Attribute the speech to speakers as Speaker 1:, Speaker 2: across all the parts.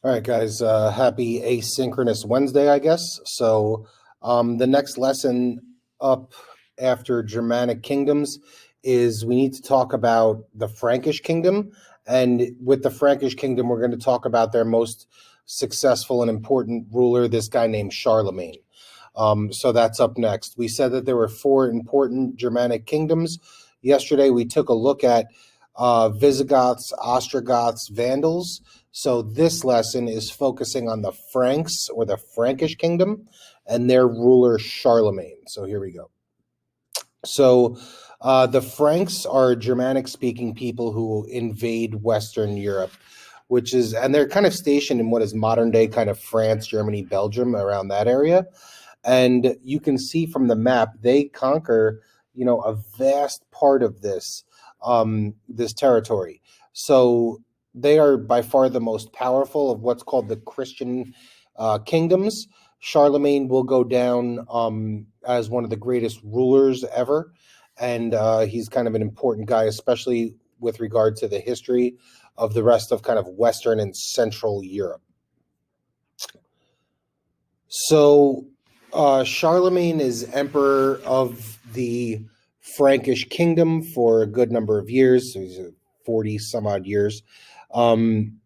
Speaker 1: All right, guys. Happy asynchronous Wednesday, I guess. The next lesson up after Germanic kingdoms is we need to talk about the Frankish kingdom. And with the Frankish kingdom, we're going to talk about their most successful and important ruler, this guy named Charlemagne. So that's up next. We said that there were four important Germanic kingdoms. Yesterday, we took a look at Visigoths, Ostrogoths, Vandals. So this lesson is focusing on the Franks or the Frankish kingdom and their ruler Charlemagne. So here we go. The Franks are Germanic-speaking people who invade Western Europe, and they're kind of stationed in what is modern-day kind of France, Germany, Belgium, around that area. And you can see from the map, they conquer, a vast part of this territory. So they are by far the most powerful of what's called the Christian kingdoms. Charlemagne will go down as one of the greatest rulers ever, and he's kind of an important guy, especially with regard to the history of the rest of kind of Western and Central Europe. So Charlemagne is emperor of the Frankish kingdom for a good number of years. So he's 40 some odd years. And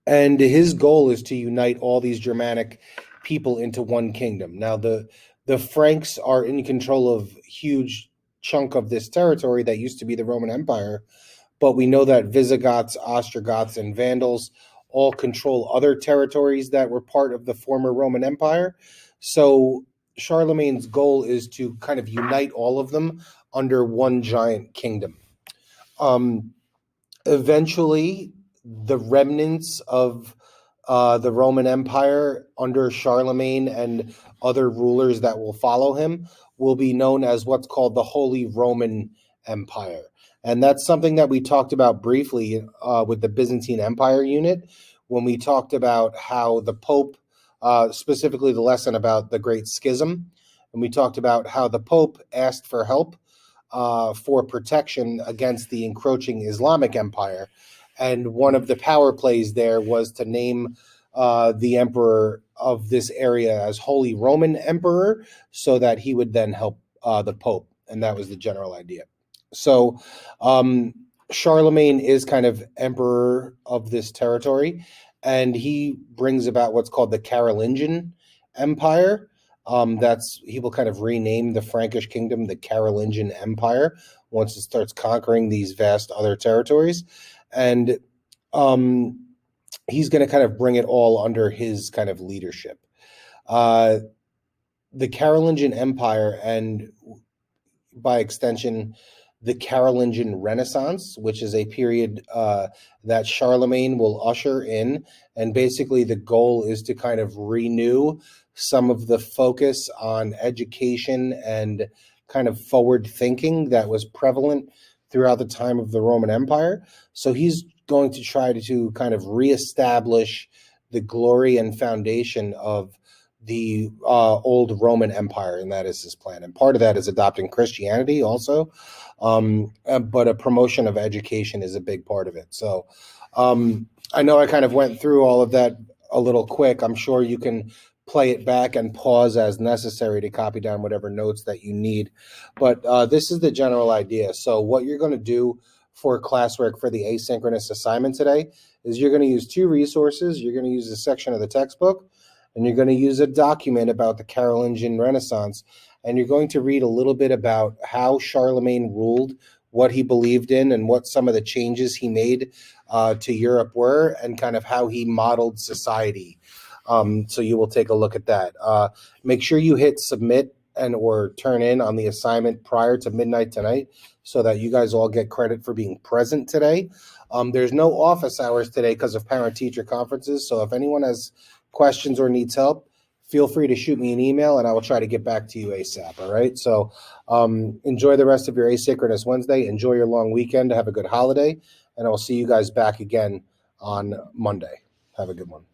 Speaker 1: his goal is to unite all these Germanic people into one kingdom. Now, the Franks are in control of a huge chunk of this territory that used to be the Roman Empire, but we know that Visigoths, Ostrogoths, and Vandals all control other territories that were part of the former Roman Empire. So Charlemagne's goal is to kind of unite all of them under one giant kingdom. Eventually, the remnants of the Roman Empire under Charlemagne and other rulers that will follow him will be known as what's called the Holy Roman Empire. And that's something that we talked about briefly with the Byzantine Empire unit when we talked about how the Pope, specifically the lesson about the Great Schism, and we talked about how the Pope asked for help for protection against the encroaching Islamic Empire. And one of the power plays there was to name the emperor of this area as Holy Roman Emperor so that he would then help the Pope. And that was the general idea. So Charlemagne is kind of emperor of this territory, and he brings about what's called the Carolingian Empire. He will kind of rename the Frankish kingdom the Carolingian Empire once it starts conquering these vast other territories. And he's going to kind of bring it all under his kind of leadership. The Carolingian Empire, and by extension, the Carolingian Renaissance, which is a period that Charlemagne will usher in. And basically the goal is to kind of renew some of the focus on education and kind of forward thinking that was prevalent throughout the time of the Roman Empire. So he's going to try to kind of reestablish the glory and foundation of the old Roman Empire, and that is his plan. And part of that is adopting Christianity also, but a promotion of education is a big part of it. So I know I kind of went through all of that a little quick. I'm sure you can play it back and pause as necessary to copy down whatever notes that you need. But this is the general idea. So what you're going to do for classwork for the asynchronous assignment today is you're going to use two resources. You're going to use a section of the textbook, and you're going to use a document about the Carolingian Renaissance, and you're going to read a little bit about how Charlemagne ruled, what he believed in, and what some of the changes he made to Europe were, and kind of how he modeled society. So you will take a look at that. Make sure you hit submit or turn in on the assignment prior to midnight tonight so that you guys all get credit for being present today. There's no office hours today because of parent-teacher conferences, so if anyone has questions or needs help, feel free to shoot me an email and I will try to get back to you ASAP, all right? So enjoy the rest of your asynchronous Wednesday. Enjoy your long weekend. Have a good holiday, and I will see you guys back again on Monday. Have a good one.